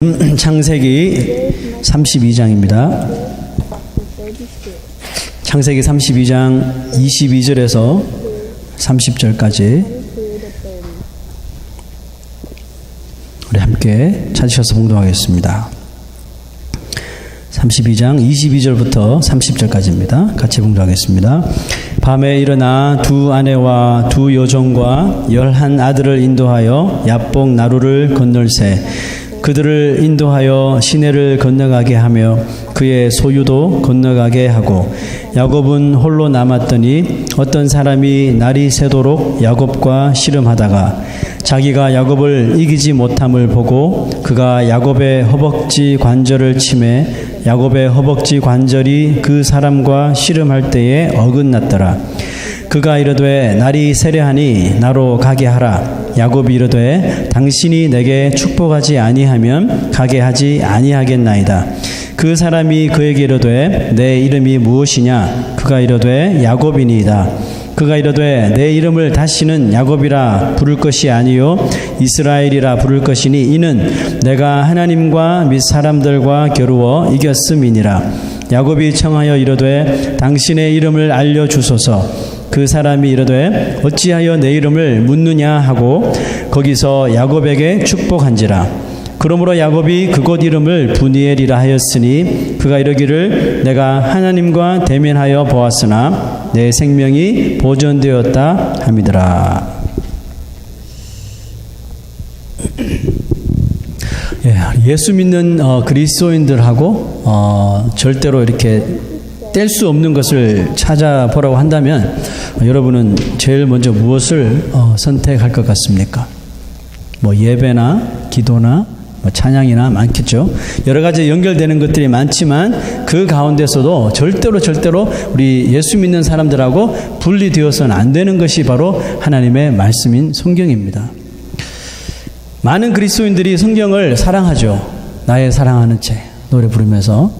창세기 32장입니다. 창세기 32장 22절에서 30절까지 우리 함께 찾으셔서 봉독하겠습니다. 32장 22절부터 30절까지입니다. 같이 봉독하겠습니다. 밤에 일어나 두 아내와 두 여종과 11 아들을 인도하여 야복 나루를 건널세 그들을 인도하여 시내를 건너가게 하며 그의 소유도 건너가게 하고 야곱은 홀로 남았더니 어떤 사람이 날이 새도록 야곱과 씨름하다가 자기가 야곱을 이기지 못함을 보고 그가 야곱의 허벅지 관절을 치매 야곱의 허벅지 관절이 그 사람과 씨름할 때에 어긋났더라. 그가 이르되 날이 세려하니 나로 가게 하라. 야곱이 이르되 당신이 내게 축복하지 아니하면 가게 하지 아니하겠나이다. 그 사람이 그에게 이르되 내 이름이 무엇이냐? 그가 이르되 야곱이니이다. 그가 이르되 내 이름을 다시는 야곱이라 부를 것이 아니요 이스라엘이라 부를 것이니 이는 내가 하나님과 및 사람들과 겨루어 이겼음이니라. 야곱이 청하여 이르되 당신의 이름을 알려주소서. 그 사람이 이르되 어찌하여 내 이름을 묻느냐 하고 거기서 야곱에게 축복한지라. 그러므로 야곱이 그곳 이름을 브니엘이라 하였으니 그가 이르기를 내가 하나님과 대면하여 보았으나 내 생명이 보존되었다 함이더라. 예수 믿는 그리스도인들하고 절대로 이렇게 뗄 수 없는 것을 찾아보라고 한다면 여러분은 제일 먼저 무엇을 선택할 것 같습니까? 뭐 예배나 기도나 뭐 찬양이나 많겠죠. 여러 가지 연결되는 것들이 많지만 그 가운데서도 절대로 우리 예수 믿는 사람들하고 분리되어서는 안 되는 것이 바로 하나님의 말씀인 성경입니다. 많은 그리스도인들이 성경을 사랑하죠. 나의 사랑하는 책 노래 부르면서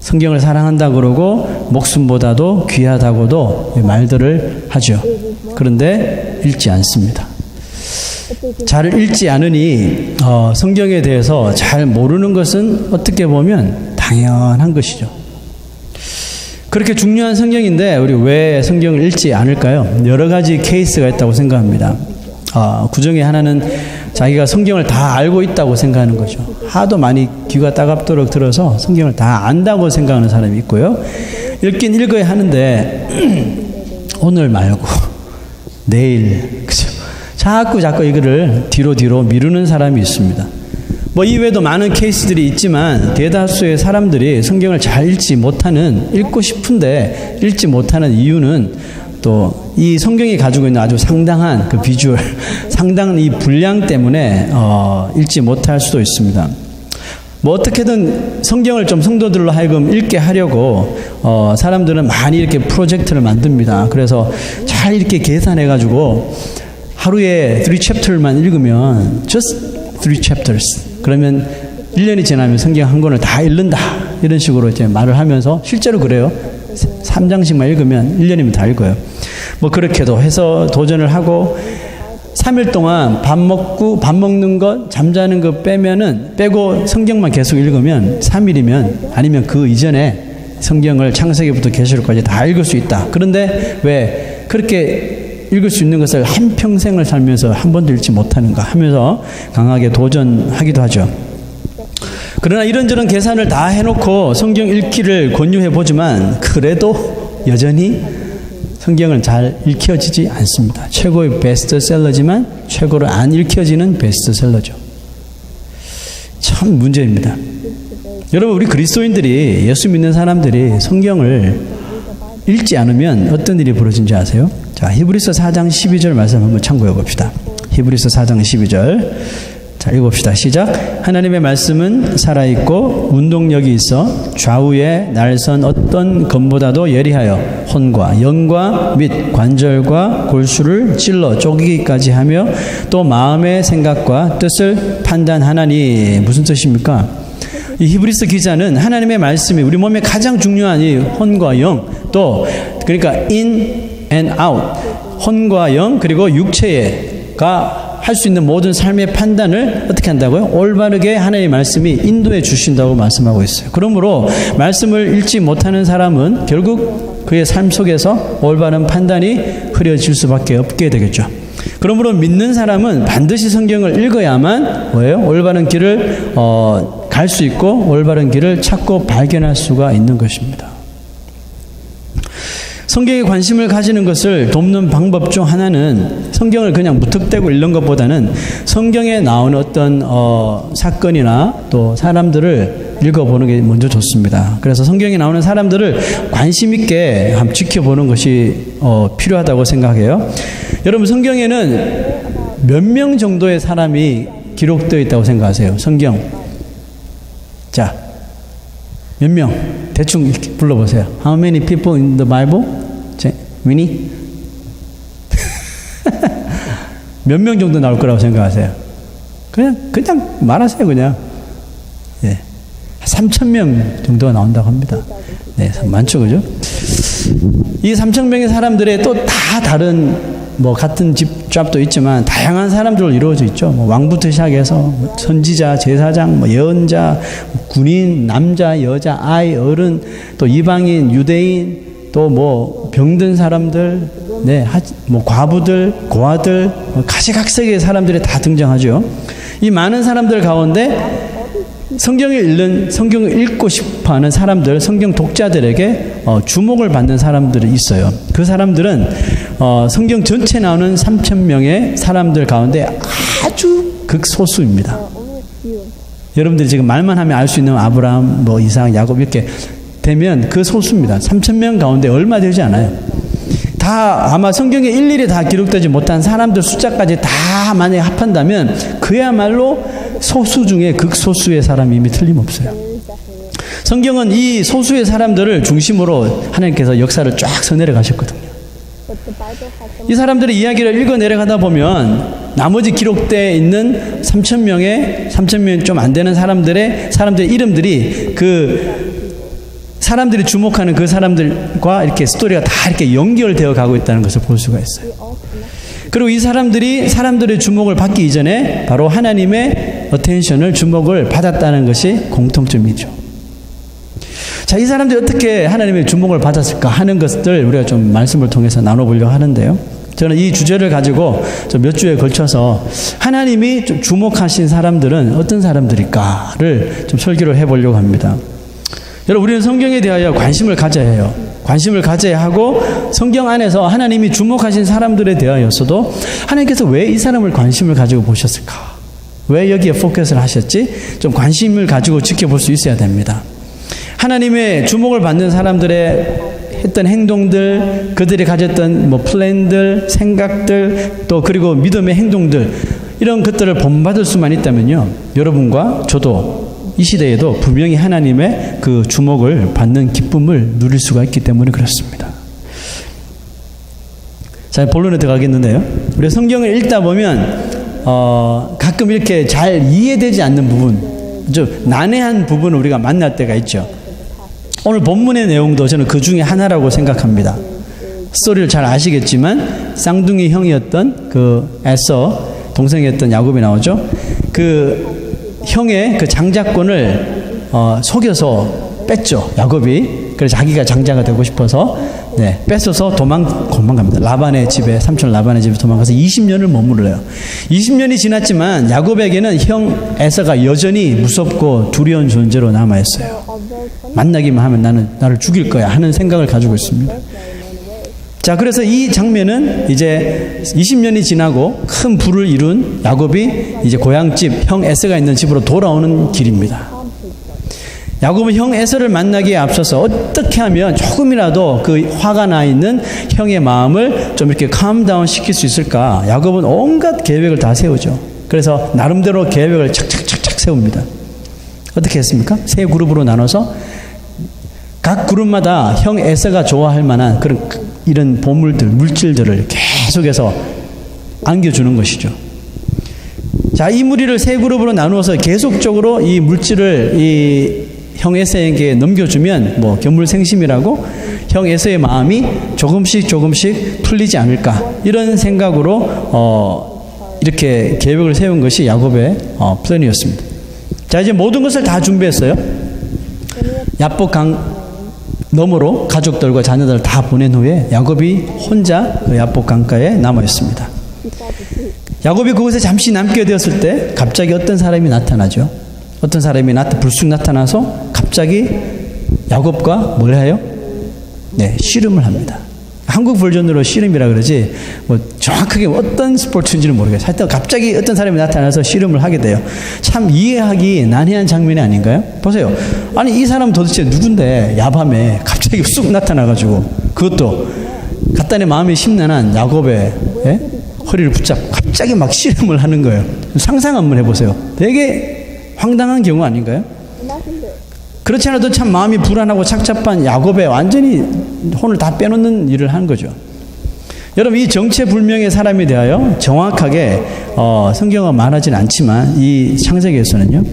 성경을 사랑한다 그러고 목숨보다도 귀하다고도 말들을 하죠. 그런데 읽지 않습니다. 잘 읽지 않으니 성경에 대해서 잘 모르는 것은 어떻게 보면 당연한 것이죠. 그렇게 중요한 성경인데 우리 왜 성경을 읽지 않을까요? 여러 가지 케이스가 있다고 생각합니다. 그중에 하나는 자기가 성경을 다 알고 있다고 생각하는 거죠. 하도 많이 귀가 따갑도록 들어서 성경을 다 안다고 생각하는 사람이 있고요. 읽긴 읽어야 하는데 오늘 말고 내일 그죠? 자꾸 이거를 뒤로 미루는 사람이 있습니다. 뭐 이외에도 많은 케이스들이 있지만 대다수의 사람들이 성경을 잘 읽고 싶은데 읽지 못하는 이유는 또 이 성경이 가지고 있는 아주 상당한 그 비주얼, 상당한 이 분량 때문에 읽지 못할 수도 있습니다. 뭐 어떻게든 성경을 좀 성도들로 하여금 읽게 하려고 사람들은 많이 이렇게 프로젝트를 만듭니다. 그래서 잘 이렇게 계산해가지고 하루에 3 chapter만 읽으면 just 3 chapters 그러면 1년이 지나면 성경 한 권을 다 읽는다 이런 식으로 이제 말을 하면서 실제로 그래요. 3장씩만 읽으면 1년이면 다 읽어요. 뭐 그렇게도 해서 도전을 하고 3일 동안 밥 먹는 것, 잠자는 것 빼고 성경만 계속 읽으면 3일이면 아니면 그 이전에 성경을 창세기부터 계시록까지 다 읽을 수 있다. 그런데 왜 그렇게 읽을 수 있는 것을 한평생을 살면서 한 번도 읽지 못하는가 하면서 강하게 도전하기도 하죠. 그러나 이런저런 계산을 다 해놓고 성경 읽기를 권유해 보지만 그래도 여전히 성경은 잘 읽혀지지 않습니다. 최고의 베스트셀러지만 최고로 안 읽혀지는 베스트셀러죠. 참 문제입니다. 여러분 우리 그리스도인들이 예수 믿는 사람들이 성경을 읽지 않으면 어떤 일이 벌어진지 아세요? 자, 히브리서 4장 12절 말씀 한번 참고해 봅시다. 히브리서 4장 12절 자, 읽어봅시다. 시작. 하나님의 말씀은 살아있고 운동력이 있어 좌우에 날선 어떤 검보다도 예리하여 혼과 영과 및 관절과 골수를 찔러 쪼개기까지 하며 또 마음의 생각과 뜻을 판단하나니. 무슨 뜻입니까? 이 히브리서 기자는 하나님의 말씀이 우리 몸에 가장 중요한 이 혼과 영 또 그러니까 in and out 혼과 영 그리고 육체가 할 수 있는 모든 삶의 판단을 어떻게 한다고요? 올바르게 하나님의 말씀이 인도해 주신다고 말씀하고 있어요. 그러므로 말씀을 읽지 못하는 사람은 결국 그의 삶 속에서 올바른 판단이 흐려질 수밖에 없게 되겠죠. 그러므로 믿는 사람은 반드시 성경을 읽어야만 뭐예요? 올바른 길을 갈 수 있고 올바른 길을 찾고 발견할 수가 있는 것입니다. 성경에 관심을 가지는 것을 돕는 방법 중 하나는 성경을 그냥 무턱대고 읽는 것보다는 성경에 나오는 어떤 사건이나 또 사람들을 읽어보는 게 먼저 좋습니다. 그래서 성경에 나오는 사람들을 관심 있게 한번 지켜보는 것이 필요하다고 생각해요. 여러분, 성경에는 몇 명 정도의 사람이 기록되어 있다고 생각하세요? 성경. 자, 몇 명? 대충 불러보세요. How many people in the Bible? 위니? 몇 명 정도 나올 거라고 생각하세요? 그냥 말하세요, 그냥. 예. 3,000명 정도가 나온다고 합니다. 네, 많죠, 그죠? 이 3,000명의 사람들의 또 다 다른, 같은 집잡도 있지만, 다양한 사람들로 이루어져 있죠. 왕부터 시작해서, 선지자, 제사장, 예언자, 군인, 남자, 여자, 아이, 어른, 또 이방인, 유대인, 또 병든 사람들, 네, 과부들, 고아들, 가시각색의 사람들이 다 등장하죠. 이 많은 사람들 가운데 성경을 읽고 싶어 하는 사람들, 성경 독자들에게 주목을 받는 사람들이 있어요. 그 사람들은 성경 전체에 나오는 3,000명의 사람들 가운데 아주 극소수입니다. 여러분들이 지금 말만 하면 알 수 있는 아브라함, 이삭, 야곱 이렇게 되면 그 소수입니다. 3,000명 가운데 얼마 되지 않아요. 다 아마 성경에 일일이 다 기록되지 못한 사람들 숫자까지 다 만약에 합한다면 그야말로 소수 중에 극소수의 사람임이 틀림없어요. 성경은 이 소수의 사람들을 중심으로 하나님께서 역사를 쫙 써내려 가셨거든요. 이 사람들의 이야기를 읽어 내려가다 보면 나머지 기록되어 있는 3,000명 좀 안 되는 사람들의 이름들이 사람들이 주목하는 그 사람들과 이렇게 스토리가 다 이렇게 연결되어 가고 있다는 것을 볼 수가 있어요. 그리고 이 사람들의 주목을 받기 이전에 바로 하나님의 주목을 받았다는 것이 공통점이죠. 자, 이 사람들이 어떻게 하나님의 주목을 받았을까 하는 것들 우리가 좀 말씀을 통해서 나눠보려고 하는데요. 저는 이 주제를 가지고 몇 주에 걸쳐서 하나님이 좀 주목하신 사람들은 어떤 사람들일까를 좀 설교를 해보려고 합니다. 여러분, 우리는 성경에 대하여 관심을 가져야 해요. 관심을 가져야 하고 성경 안에서 하나님이 주목하신 사람들에 대하여서도 하나님께서 왜 이 사람을 관심을 가지고 보셨을까? 왜 여기에 포커스를 하셨지? 좀 관심을 가지고 지켜볼 수 있어야 됩니다. 하나님의 주목을 받는 사람들의 했던 행동들, 그들이 가졌던 플랜들, 생각들, 또 그리고 믿음의 행동들, 이런 것들을 본받을 수만 있다면요, 여러분과 저도 이 시대에도 분명히 하나님의 그 주목을 받는 기쁨을 누릴 수가 있기 때문에 그렇습니다. 자, 본론에 들어가겠는데요. 우리 성경을 읽다 보면 가끔 이렇게 잘 이해되지 않는 부분, 좀 난해한 부분을 우리가 만날 때가 있죠. 오늘 본문의 내용도 저는 그 중에 하나라고 생각합니다. 스토리를 잘 아시겠지만 쌍둥이 형이었던 그 에서 동생이었던 야곱이 나오죠. 그 형의 그 장자권을 속여서 뺐죠, 야곱이. 그래서 자기가 장자가 되고 싶어서 뺏어서 도망갑니다. 라반의 집에, 삼촌 라반의 집에 도망가서 20년을 머무르요. 20년이 지났지만 야곱에게는 형 에서가 여전히 무섭고 두려운 존재로 남아있어요. 만나기만 하면 나를 죽일 거야 하는 생각을 가지고 있습니다. 자, 그래서 이 장면은 이제 20년이 지나고 큰 부를 이룬 야곱이 이제 고향집 형 에서가 있는 집으로 돌아오는 길입니다. 야곱은 형 에서를 만나기에 앞서서 어떻게 하면 조금이라도 그 화가 나 있는 형의 마음을 좀 이렇게 캄다운 시킬 수 있을까? 야곱은 온갖 계획을 다 세우죠. 그래서 나름대로 계획을 착착착착 세웁니다. 어떻게 했습니까? 세 그룹으로 나눠서 각 그룹마다 형 에서가 좋아할 만한 이런 보물들, 물질들을 계속해서 안겨주는 것이죠. 자, 이 무리를 세 그룹으로 나누어서 계속적으로 이 물질을 형 에서에게 넘겨주면 견물생심이라고 형 에서의 마음이 조금씩 풀리지 않을까, 이런 생각으로 이렇게 계획을 세운 것이 야곱의 플랜이었습니다. 자, 이제 모든 것을 다 준비했어요. 야복 강 너머로 가족들과 자녀들을 다 보낸 후에 야곱이 혼자 그 야복 강가에 남아 있습니다. 야곱이 그곳에 잠시 남게 되었을 때 갑자기 어떤 사람이 나타나죠. 어떤 사람이 불쑥 나타나서 갑자기 야곱과 뭘 해요? 네, 씨름을 합니다. 한국 버전으로 씨름이라 그러지 뭐 정확하게 어떤 스포츠인지는 모르겠어요. 하여튼 갑자기 어떤 사람이 나타나서 씨름을 하게 돼요. 참 이해하기 난해한 장면이 아닌가요? 보세요. 아니 이 사람 도대체 누군데 야밤에 갑자기 쑥 나타나가지고 그것도 갖다내 마음이 심란한 야곱의 허리를 붙잡고 갑자기 막 씨름을 하는 거예요. 상상 한번 해보세요. 되게 황당한 경우 아닌가요? 그렇지 않아도 참 마음이 불안하고 착잡한 야곱에 완전히 혼을 다 빼놓는 일을 한 거죠. 여러분, 이 정체불명의 사람에 대하여 정확하게 성경은 말하지는 않지만 이 창세기에서는요,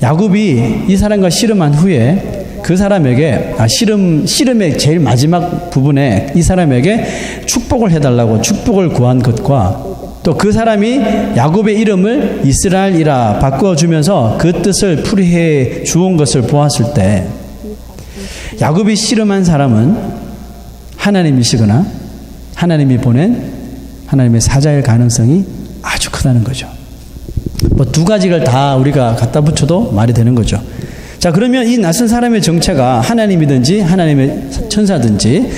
야곱이 이 사람과 씨름한 후에 그 사람에게 씨름의 제일 마지막 부분에 이 사람에게 축복을 해달라고 축복을 구한 것과 또 그 사람이 야곱의 이름을 이스라엘이라 바꿔주면서 그 뜻을 풀이해 주온 것을 보았을 때 야곱이 씨름한 사람은 하나님이시거나 하나님이 보낸 하나님의 사자일 가능성이 아주 크다는 거죠. 뭐 두 가지를 다 우리가 갖다 붙여도 말이 되는 거죠. 자, 그러면 이 낯선 사람의 정체가 하나님이든지 하나님의 천사든지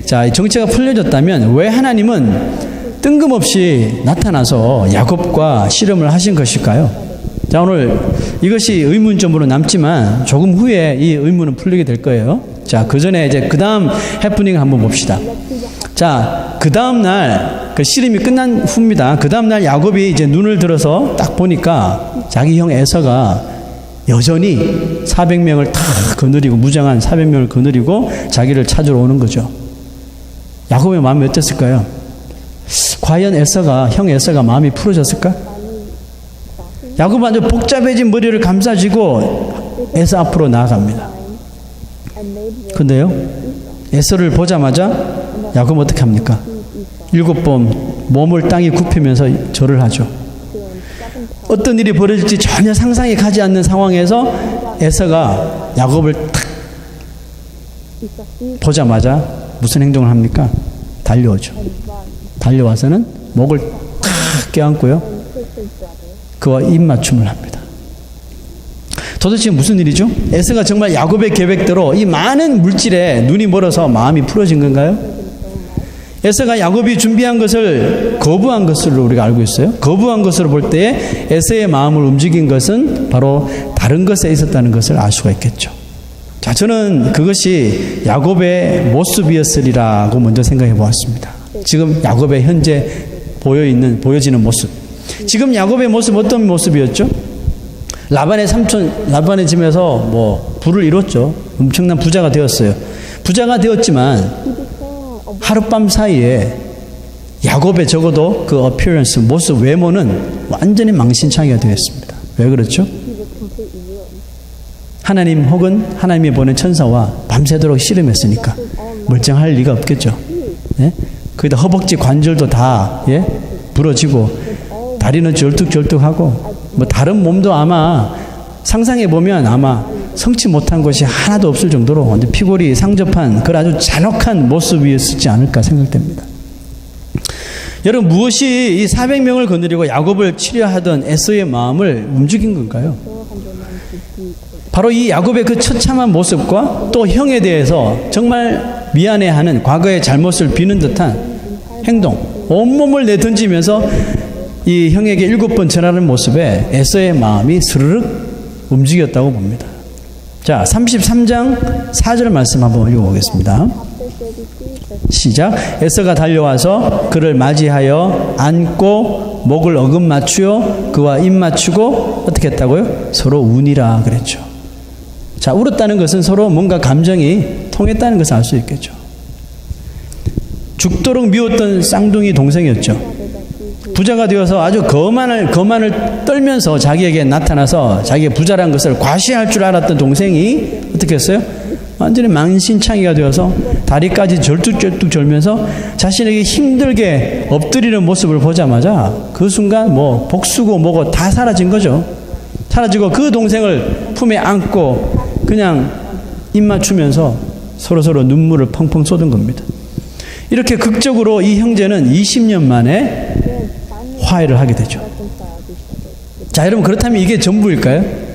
자, 이 정체가 풀려졌다면 왜 하나님은 뜬금없이 나타나서 야곱과 씨름을 하신 것일까요? 자, 오늘 이것이 의문점으로 남지만 조금 후에 이 의문은 풀리게 될 거예요. 자, 그 전에 이제 그 다음 해프닝을 한번 봅시다. 자, 그 다음 날, 그 씨름이 끝난 후입니다. 그 다음 날 야곱이 이제 눈을 들어서 딱 보니까 자기 형 에서가 여전히 400명을 다 거느리고, 무장한 400명을 거느리고 자기를 찾으러 오는 거죠. 야곱의 마음이 어땠을까요? 과연 형 에서가 마음이 풀어졌을까? 야곱은 아주 복잡해진 머리를 감싸쥐고 에서 앞으로 나아갑니다. 근데요, 에서를 보자마자 야곱은 어떻게 합니까? 7번 몸을 땅에 굽히면서 절을 하죠. 어떤 일이 벌어질지 전혀 상상이 가지 않는 상황에서 에서가 야곱을 탁 보자마자 무슨 행동을 합니까? 달려오죠. 달려와서는 목을 탁 껴안고요, 그와 입맞춤을 합니다. 도대체 무슨 일이죠? 에서가 정말 야곱의 계획대로 이 많은 물질에 눈이 멀어서 마음이 풀어진 건가요? 에서가 야곱이 준비한 것을 거부한 것으로 우리가 알고 있어요. 거부한 것으로 볼 때에 에서의 마음을 움직인 것은 바로 다른 것에 있었다는 것을 알 수가 있겠죠. 자, 저는 그것이 야곱의 모습이었으리라고 먼저 생각해 보았습니다. 지금 야곱의 현재 보여지는 모습. 지금 야곱의 모습 어떤 모습이었죠? 라반의 삼촌, 라반의 집에서 부를 이뤘죠. 엄청난 부자가 되었어요. 부자가 되었지만 하룻밤 사이에 야곱의 적어도 그 appearance, 모습, 외모는 완전히 망신창이가 되었습니다. 왜 그렇죠? 하나님 혹은 하나님이 보낸 천사와 밤새도록 씨름했으니까 멀쩡할 리가 없겠죠. 예? 거기다 허벅지 관절도 다 부러지고 다리는 절뚝절뚝하고 다른 몸도 아마 상상해보면 아마 성치 못한 것이 하나도 없을 정도로 완전 피골이 상접한 그런 아주 잔혹한 모습이었지 않을까 생각됩니다. 여러분, 무엇이 이 400명을 거느리고 야곱을 치료하던 에서의 마음을 움직인 건가요? 바로 이 야곱의 그 처참한 모습과 또 형에 대해서 정말 미안해하는 과거의 잘못을 비는 듯한 행동, 온몸을 내던지면서 이 형에게 7번 전하는 모습에 에서의 마음이 스르륵 움직였다고 봅니다. 자, 33장 4절 말씀 한번 읽어보겠습니다. 시작. 에서가 달려와서 그를 맞이하여 안고 목을 어금 맞추어 그와 입 맞추고 어떻게 했다고요? 서로 운이라 그랬죠. 자, 울었다는 것은 서로 뭔가 감정이 통했다는 것을 알 수 있겠죠. 죽도록 미웠던 쌍둥이 동생이었죠. 부자가 되어서 아주 거만을 떨면서 자기에게 나타나서 자기가 부자란 것을 과시할 줄 알았던 동생이 어떻게 했어요? 완전히 망신창이가 되어서 다리까지 절뚝절뚝 절면서 자신에게 힘들게 엎드리는 모습을 보자마자 그 순간 뭐 복수고 뭐고 다 사라진 거죠. 사라지고 그 동생을 품에 안고 그냥 입 맞추면서 서로서로 눈물을 펑펑 쏟은 겁니다. 이렇게 극적으로 이 형제는 20년 만에 화해를 하게 되죠. 자, 여러분, 그렇다면 이게 전부일까요?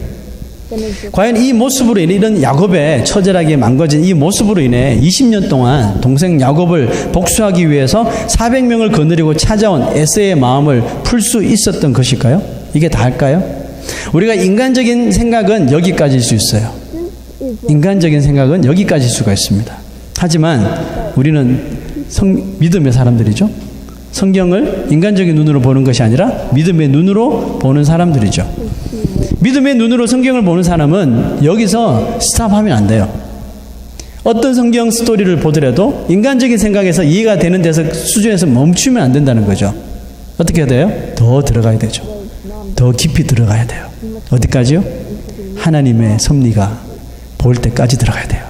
과연 이 모습으로 인해, 이런 야곱의 처절하게 망가진 이 모습으로 인해 20년 동안 동생 야곱을 복수하기 위해서 400명을 거느리고 찾아온 에서의 마음을 풀 수 있었던 것일까요? 이게 다일까요? 우리가 인간적인 생각은 여기까지일 수 있어요. 인간적인 생각은 여기까지일 수가 있습니다. 하지만 우리는 믿음의 사람들이죠. 성경을 인간적인 눈으로 보는 것이 아니라 믿음의 눈으로 보는 사람들이죠. 믿음의 눈으로 성경을 보는 사람은 여기서 스탑하면 안 돼요. 어떤 성경 스토리를 보더라도 인간적인 생각에서 이해가 되는 데서 수준에서 멈추면 안 된다는 거죠. 어떻게 해야 돼요? 더 들어가야 되죠. 더 깊이 들어가야 돼요. 어디까지요? 하나님의 섭리가 보일 때까지 들어가야 돼요.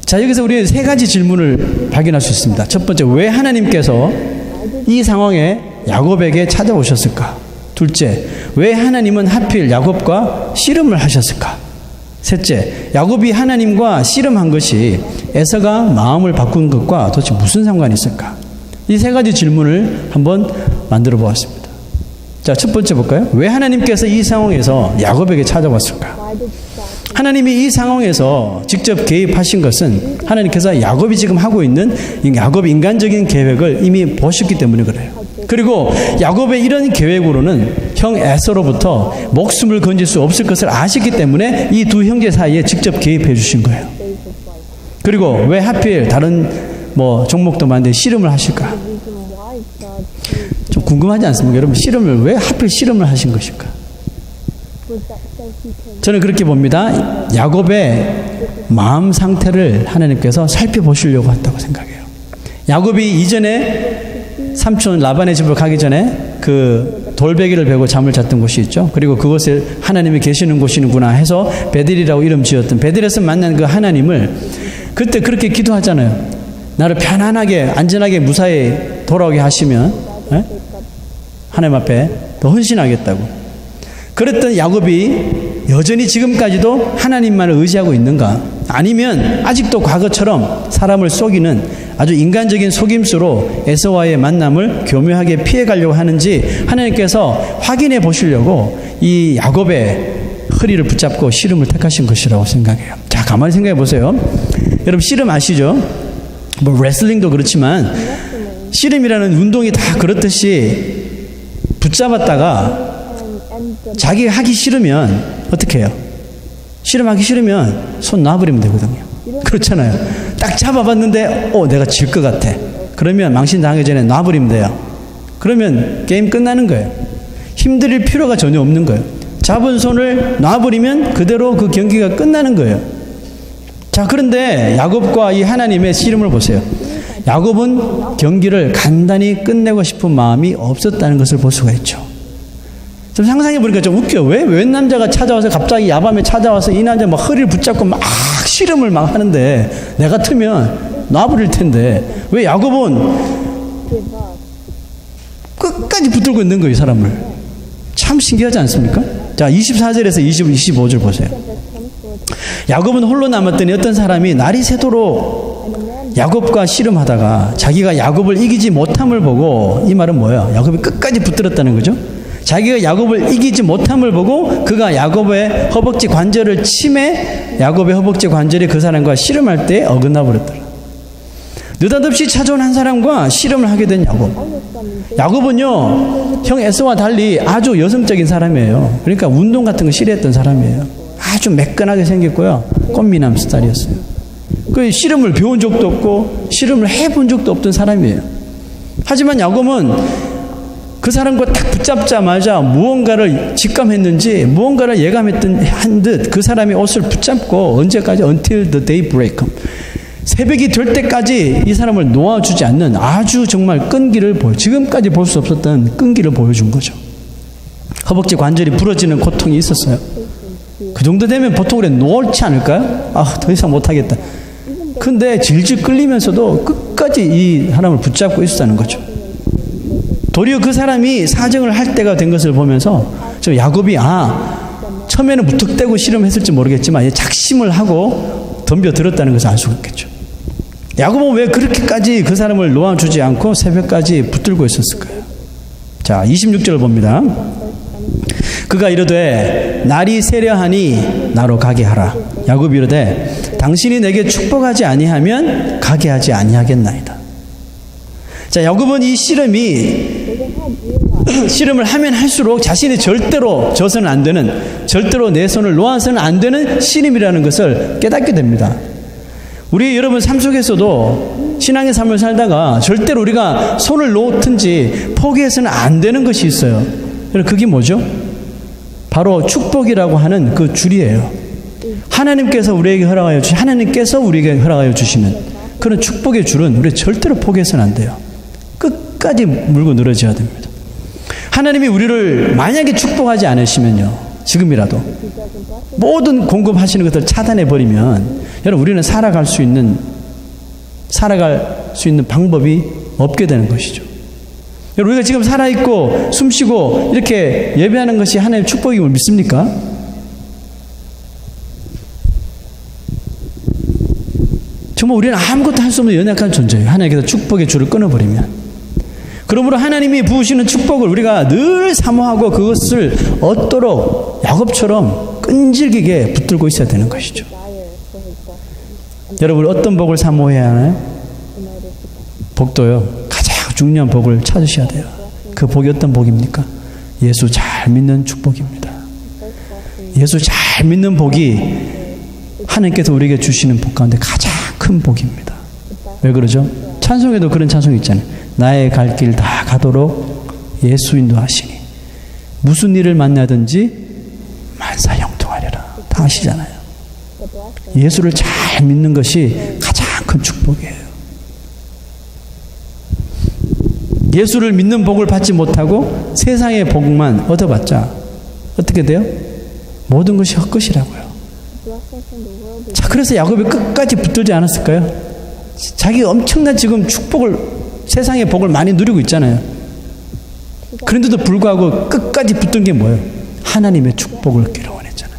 자, 여기서 우리는 세 가지 질문을 발견할 수 있습니다. 첫 번째, 왜 하나님께서 이 상황에 야곱에게 찾아오셨을까? 둘째, 왜 하나님은 하필 야곱과 씨름을 하셨을까? 셋째, 야곱이 하나님과 씨름한 것이 에서가 마음을 바꾼 것과 도대체 무슨 상관이 있을까? 이 세 가지 질문을 한번 만들어 보았습니다. 자, 첫 번째 볼까요? 왜 하나님께서 이 상황에서 야곱에게 찾아왔을까? 하나님이 이 상황에서 직접 개입하신 것은 하나님께서 야곱이 지금 하고 있는 야곱의 인간적인 계획을 이미 보셨기 때문에 그래요. 그리고 야곱의 이런 계획으로는 형 에서로부터 목숨을 건질 수 없을 것을 아셨기 때문에 이 두 형제 사이에 직접 개입해 주신 거예요. 그리고 왜 하필 다른 종목도 많은데 씨름을 하실까? 좀 궁금하지 않습니까? 여러분, 씨름을 왜 하필 씨름을 하신 것일까? 저는 그렇게 봅니다. 야곱의 마음 상태를 하나님께서 살펴보시려고 했다고 생각해요. 야곱이 이전에 삼촌 라반의 집으로 가기 전에 그 돌베개를 베고 잠을 잤던 곳이 있죠. 그리고 그곳에 하나님이 계시는 곳이구나 해서 베델이라고 이름 지었던, 베델에서 만난 그 하나님을 그때 그렇게 기도하잖아요. 나를 편안하게 안전하게 무사히 돌아오게 하시면 하나님 앞에 더 헌신하겠다고. 그랬던 야곱이 여전히 지금까지도 하나님만을 의지하고 있는가? 아니면 아직도 과거처럼 사람을 속이는 아주 인간적인 속임수로 에서와의 만남을 교묘하게 피해가려고 하는지 하나님께서 확인해 보시려고 이 야곱의 허리를 붙잡고 씨름을 택하신 것이라고 생각해요. 자, 가만히 생각해 보세요. 여러분, 씨름 아시죠? 레슬링도 그렇지만 씨름이라는 운동이 다 그렇듯이 붙잡았다가 자기가 하기 싫으면 어떻게 해요? 씨름하기 싫으면 손 놔버리면 되거든요. 그렇잖아요. 딱 잡아봤는데 내가 질 것 같아. 그러면 망신당하기 전에 놔버리면 돼요. 그러면 게임 끝나는 거예요. 힘들일 필요가 전혀 없는 거예요. 잡은 손을 놔버리면 그대로 그 경기가 끝나는 거예요. 자, 그런데 야곱과 이 하나님의 씨름을 보세요. 야곱은 경기를 간단히 끝내고 싶은 마음이 없었다는 것을 볼 수가 있죠. 좀 상상해 보니까 좀 웃겨요. 왜 남자가 찾아와서 갑자기 야밤에 찾아와서 이 남자 막 허리를 붙잡고 막 씨름을 막 하는데 내 같으면 놔버릴 텐데 왜 야곱은 끝까지 붙들고 있는 거예요, 이 사람을. 참 신기하지 않습니까? 자, 24절에서 25절 보세요. 야곱은 홀로 남았더니 어떤 사람이 날이 새도록 야곱과 씨름하다가 자기가 야곱을 이기지 못함을 보고, 이 말은 뭐예요? 야곱이 끝까지 붙들었다는 거죠. 자기가 야곱을 이기지 못함을 보고 그가 야곱의 허벅지 관절을 침해 야곱의 허벅지 관절이 그 사람과 씨름할 때 어긋나 버렸더라. 느닷없이 찾아온 한 사람과 씨름을 하게 된 야곱. 야곱은요, 형 에서와 달리 아주 여성적인 사람이에요. 그러니까 운동 같은 거 싫어했던 사람이에요. 아주 매끈하게 생겼고요, 꽃미남 스타일이었어요. 그 씨름을 배운 적도 없고 씨름을 해본 적도 없던 사람이에요. 하지만 야곱은 그 사람과 딱 붙잡자마자 무언가를 직감했는지 무언가를 예감했던 한 듯 그 사람이 옷을 붙잡고 언제까지? Until the day break. 새벽이 될 때까지 이 사람을 놓아주지 않는 아주 정말 끈기를 지금까지 볼 수 없었던 끈기를 보여준 거죠. 허벅지 관절이 부러지는 고통이 있었어요. 그 정도 되면 보통 그래 놓지 않을까요? 더 이상 못하겠다. 근데 질질 끌리면서도 끝까지 이 사람을 붙잡고 있었다는 거죠. 도리어 그 사람이 사정을 할 때가 된 것을 보면서 저 야곱이 처음에는 무턱대고 씨름했을지 모르겠지만 작심을 하고 덤벼들었다는 것을 알 수가 있겠죠. 야곱은 왜 그렇게까지 그 사람을 놓아주지 않고 새벽까지 붙들고 있었을까요? 자, 26절을 봅니다. 그가 이르되 날이 세려하니 나로 가게 하라. 야곱이 이르되 당신이 내게 축복하지 아니하면 가게 하지 아니하겠나이다. 자, 야곱은 이 씨름을 하면 할수록 자신이 절대로 져서는 안 되는, 절대로 내 손을 놓아서는 안 되는 씨름이라는 것을 깨닫게 됩니다. 우리 여러분 삶 속에서도 신앙의 삶을 살다가 절대로 우리가 손을 놓든지 포기해서는 안 되는 것이 있어요. 그게 뭐죠? 바로 축복이라고 하는 그 줄이에요. 하나님께서 우리에게 허락하여 주시는 그런 축복의 줄은 우리 절대로 포기해서는 안 돼요. 끝까지 물고 늘어져야 됩니다. 하나님이 우리를 만약에 축복하지 않으시면요, 지금이라도 모든 공급하시는 것들을 차단해 버리면 여러분 우리는 살아갈 수 있는 방법이 없게 되는 것이죠. 여러분 우리가 지금 살아있고 숨쉬고 이렇게 예배하는 것이 하나님의 축복임을 믿습니까? 정말 우리는 아무것도 할 수 없는 연약한 존재예요. 하나님께서 축복의 줄을 끊어버리면. 그러므로 하나님이 부으시는 축복을 우리가 늘 사모하고 그것을 얻도록 야곱처럼 끈질기게 붙들고 있어야 되는 것이죠. 여러분 어떤 복을 사모해야 하나요? 복도요. 가장 중요한 복을 찾으셔야 돼요. 그 복이 어떤 복입니까? 예수 잘 믿는 축복입니다. 예수 잘 믿는 복이 하나님께서 우리에게 주시는 복 가운데 가장 큰 복입니다. 왜 그러죠? 찬송에도 그런 찬송이 있잖아요. 나의 갈 길 다 가도록 예수 인도하시니 무슨 일을 만나든지 만사 형통하리라. 다 아시잖아요. 예수를 잘 믿는 것이 가장 큰 축복이에요. 예수를 믿는 복을 받지 못하고 세상의 복만 얻어봤자 어떻게 돼요? 모든 것이 헛것이라고요. 자, 그래서 야곱이 끝까지 붙들지 않았을까요? 자기가 엄청난 지금 세상의 복을 많이 누리고 있잖아요. 그런데도 불구하고 끝까지 붙든 게 뭐예요? 하나님의 축복을 얻기를 원했잖아요.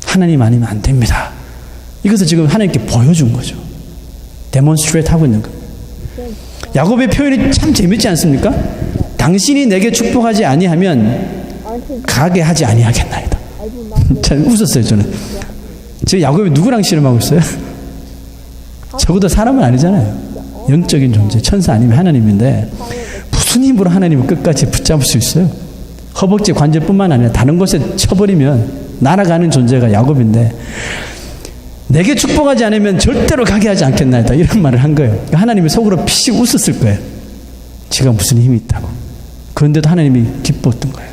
하나님 아니면 안 됩니다. 이것을 지금 하나님께 보여준 거죠. 데몬스트레이트 하고 있는 거예요. 야곱의 표현이 참 재밌지 않습니까? 당신이 내게 축복하지 아니하면 가게 하지 아니하겠나이다. 참 웃었어요, 저는. 지금 야곱이 누구랑 씨름하고 있어요? 저보다 사람은 아니잖아요. 영적인 존재, 천사 아니면 하나님인데 무슨 힘으로 하나님을 끝까지 붙잡을 수 있어요? 허벅지 관절뿐만 아니라 다른 곳에 쳐버리면 날아가는 존재가 야곱인데 내게 축복하지 않으면 절대로 가게 하지 않겠나이다 이런 말을 한 거예요. 하나님이 속으로 피식 웃었을 거예요. 지가 무슨 힘이 있다고. 그런데도 하나님이 기뻤던 거예요.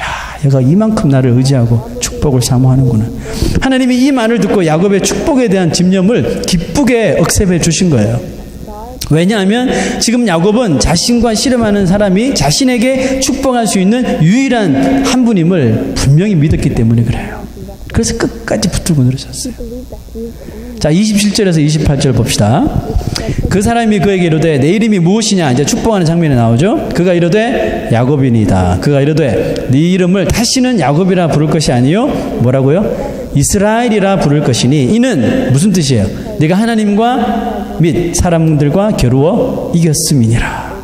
야, 얘가 이만큼 나를 의지하고 축복을 사모하는구나. 하나님이 이 말을 듣고 야곱의 축복에 대한 집념을 기쁘게 억셉해 주신 거예요. 왜냐하면 지금 야곱은 자신과 씨름하는 사람이 자신에게 축복할 수 있는 유일한 한 분임을 분명히 믿었기 때문에 그래요. 그래서 끝까지 붙들고 늘으셨어요. 자, 27절에서 28절 봅시다. 그 사람이 그에게 이르되 내 이름이 무엇이냐. 이제 축복하는 장면이 나오죠. 그가 이르되 야곱이니이다. 그가 이르되 네 이름을 다시는 야곱이라 부를 것이 아니요 뭐라고요? 이스라엘이라 부를 것이니 이는 무슨 뜻이에요? 네가 하나님과 및 사람들과 겨루어 이겼음이니라.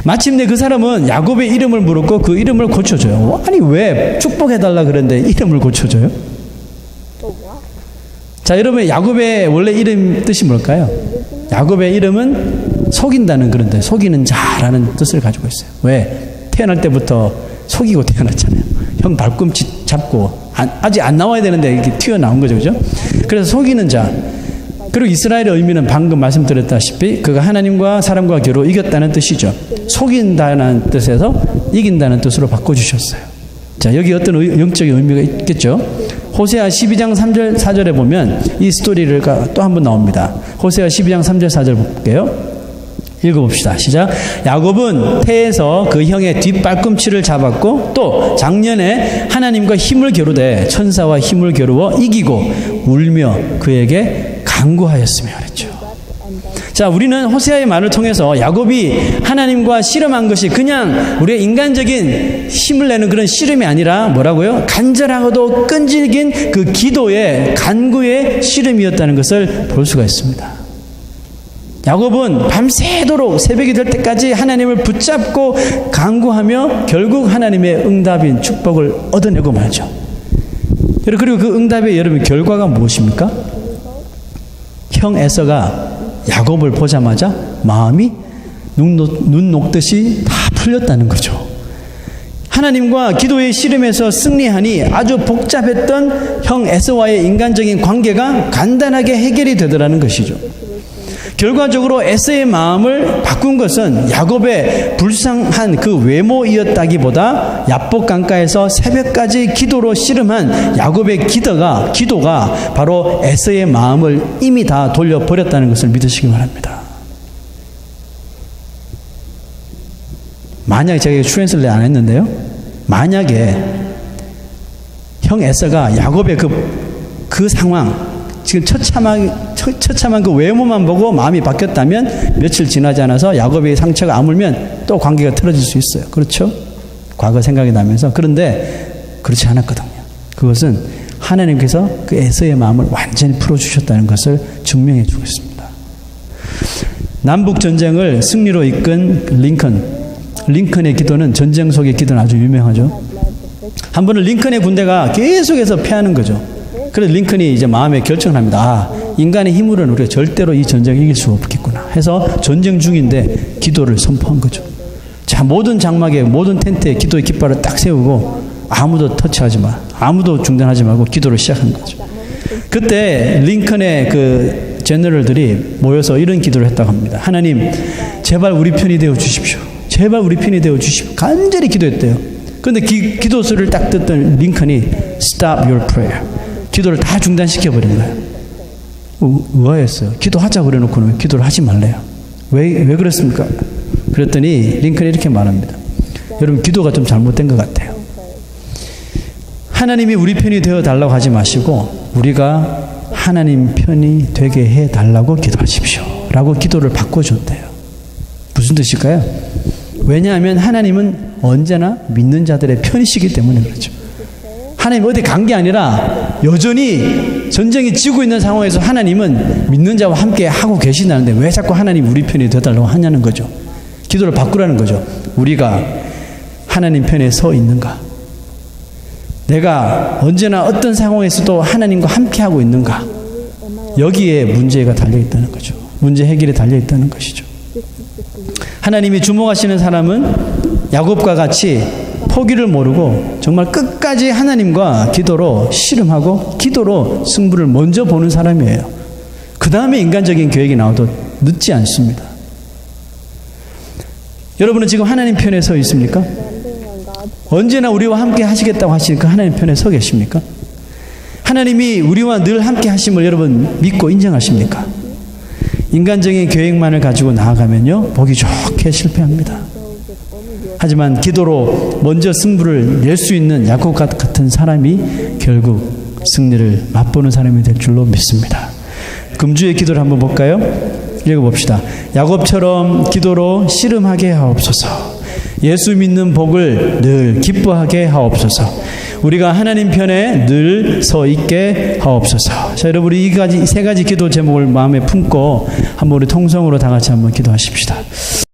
마침내 그 사람은 야곱의 이름을 물었고 그 이름을 고쳐줘요. 아니 왜 축복해달라 그랬는데 이름을 고쳐줘요? 자, 여러분 야곱의 원래 이름 뜻이 뭘까요? 야곱의 이름은 속인다는 그런 뜻, 속이는 자라는 뜻을 가지고 있어요. 왜? 태어날 때부터 속이고 태어났잖아요. 형 발꿈치 잡고 아직 안 나와야 되는데 이렇게 튀어나온 거죠. 그죠? 그래서 속이는 자. 그리고 이스라엘의 의미는 방금 말씀드렸다시피 그가 하나님과 사람과 겨루 이겼다는 뜻이죠. 속인다는 뜻에서 이긴다는 뜻으로 바꿔주셨어요. 자, 여기 어떤 영적인 의미가 있겠죠. 호세아 12장 3절 4절에 보면 이 스토리를 또 한 번 나옵니다. 호세아 12장 3절 4절 볼게요. 읽어봅시다. 시작. 야곱은 태에서 그 형의 뒷발꿈치를 잡았고 또 작년에 하나님과 힘을 겨루되 천사와 힘을 겨루어 이기고 울며 그에게 간구하였으며 그랬죠. 자, 우리는 호세아의 말을 통해서 야곱이 하나님과 씨름한 것이 그냥 우리의 인간적인 힘을 내는 그런 씨름이 아니라 뭐라고요? 간절하고도 끈질긴 그 기도의 간구의 씨름이었다는 것을 볼 수가 있습니다. 야곱은 밤새도록 새벽이 될 때까지 하나님을 붙잡고 간구하며 결국 하나님의 응답인 축복을 얻어내고 말죠. 그리고 그 응답의 여러분 결과가 무엇입니까? 형 에서가 야곱을 보자마자 마음이 눈 녹듯이 다 풀렸다는 거죠. 하나님과 기도의 씨름에서 승리하니 아주 복잡했던 형 에서와의 인간적인 관계가 간단하게 해결이 되더라는 것이죠. 결과적으로 에서의 마음을 바꾼 것은 야곱의 불쌍한 그 외모이었다기보다 야복 강가에서 새벽까지 기도로 씨름한 야곱의 기도가 바로 에서의 마음을 이미 다 돌려버렸다는 것을 믿으시기 바랍니다. 만약에 제가 추엔슬레 안 했는데요, 만약에 형 에서가 야곱의 그 상황, 지금 처참한 그 외모만 보고 마음이 바뀌었다면 며칠 지나지 않아서 야곱의 상처가 아물면 또 관계가 틀어질 수 있어요. 그렇죠? 과거 생각이 나면서. 그런데 그렇지 않았거든요. 그것은 하나님께서 그 에서의 마음을 완전히 풀어주셨다는 것을 증명해 주고 있습니다. 남북전쟁을 승리로 이끈 링컨의 기도는 전쟁 속의 기도는 아주 유명하죠. 한 번은 링컨의 군대가 계속해서 패하는 거죠. 그래서 링컨이 이제 마음에 결정을 합니다. 인간의 힘으로는 우리가 절대로 이 전쟁을 이길 수 없겠구나 해서 전쟁 중인데 기도를 선포한 거죠. 자, 모든 장막에 모든 텐트에 기도의 깃발을 딱 세우고 아무도 터치하지 마, 아무도 중단하지 말고 기도를 시작한 거죠. 그때 링컨의 그 제너럴들이 모여서 이런 기도를 했다고 합니다. 하나님, 제발 우리 편이 되어 주십시오. 제발 우리 편이 되어 주십시오. 간절히 기도했대요. 그런데 기도 소리를 딱 듣던 링컨이 Stop your prayer. 기도를 다 중단시켜버린 거예요. 의아했어요. 기도하자 그래놓고는 기도를 하지 말래요. 왜 그랬습니까? 그랬더니 링컨이 이렇게 말합니다. 여러분, 기도가 좀 잘못된 것 같아요. 하나님이 우리 편이 되어달라고 하지 마시고 우리가 하나님 편이 되게 해달라고 기도하십시오 라고 기도를 바꿔줬대요. 무슨 뜻일까요? 왜냐하면 하나님은 언제나 믿는 자들의 편이시기 때문에 그렇죠. 하나님 어디 간 게 아니라 여전히 전쟁이 지고 있는 상황에서 하나님은 믿는 자와 함께 하고 계신다는데 왜 자꾸 하나님 우리 편이 되달라고 하냐는 거죠. 기도를 바꾸라는 거죠. 우리가 하나님 편에 서 있는가? 내가 언제나 어떤 상황에서도 하나님과 함께 하고 있는가? 여기에 문제가 달려있다는 거죠. 문제 해결이 달려있다는 것이죠. 하나님이 주목하시는 사람은 야곱과 같이 포기를 모르고 정말 끝까지 하나님과 기도로 씨름하고 기도로 승부를 먼저 보는 사람이에요. 그 다음에 인간적인 계획이 나와도 늦지 않습니다. 여러분은 지금 하나님 편에 서 있습니까? 언제나 우리와 함께 하시겠다고 하시니까 하나님 편에 서 계십니까? 하나님이 우리와 늘 함께 하심을 여러분 믿고 인정하십니까? 인간적인 계획만을 가지고 나아가면요, 보기 좋게 실패합니다. 하지만 기도로 먼저 승부를 낼 수 있는 야곱 같은 사람이 결국 승리를 맛보는 사람이 될 줄로 믿습니다. 금주의 기도를 한번 볼까요? 읽어봅시다. 야곱처럼 기도로 씨름하게 하옵소서. 예수 믿는 복을 늘 기뻐하게 하옵소서. 우리가 하나님 편에 늘 서 있게 하옵소서. 자, 여러분, 우리 이 세 가지 기도 제목을 마음에 품고 한번 우리 통성으로 다 같이 한번 기도하십시다.